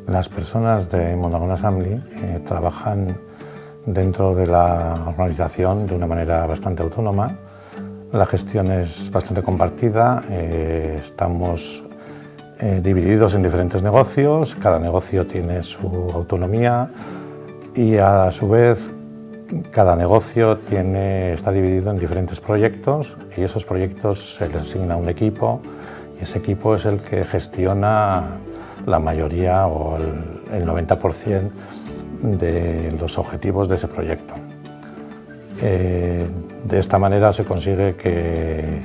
Las personas de Mondragón Assembly trabajan dentro de la organización de una manera bastante autónoma. La gestión es bastante compartida, estamos divididos en diferentes negocios, cada negocio tiene su autonomía y a su vez cada negocio está dividido en diferentes proyectos y esos proyectos se les asigna un equipo y ese equipo es el que gestiona la mayoría o el 90% de los objetivos de ese proyecto. De esta manera se consigue que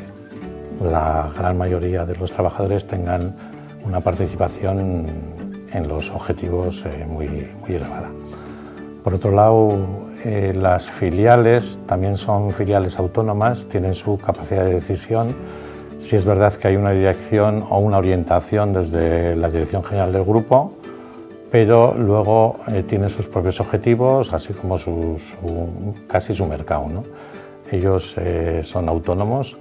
la gran mayoría de los trabajadores tengan una participación en los objetivos muy elevada. Por otro lado, las filiales también son filiales autónomas, tienen su capacidad de decisión. Sí es verdad que hay una dirección o una orientación desde la Dirección General del Grupo, pero luego tienen sus propios objetivos, así como casi su mercado, ¿no? Ellos son autónomos.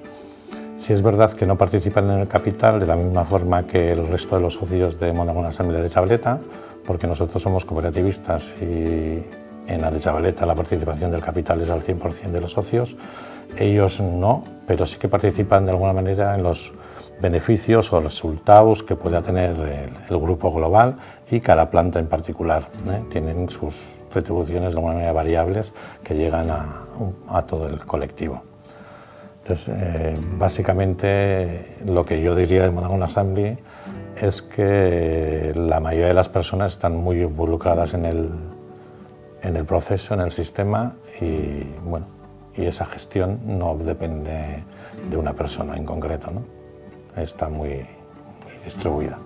Sí es verdad que no participan en el capital de la misma forma que el resto de los socios de Mondragón Assembly de Aretxabaleta, porque nosotros somos cooperativistas y en Aretxabaleta la participación del capital es al 100% de los socios. Ellos no, pero sí que participan de alguna manera en los beneficios o resultados que pueda tener el grupo global y cada planta en particular. Tienen sus retribuciones de alguna manera variables que llegan a todo el colectivo. Entonces, básicamente lo que yo diría de Mondragón Assembly es que la mayoría de las personas están muy involucradas en el proceso, en el sistema y esa gestión no depende de una persona en concreto, ¿no? Está muy distribuida.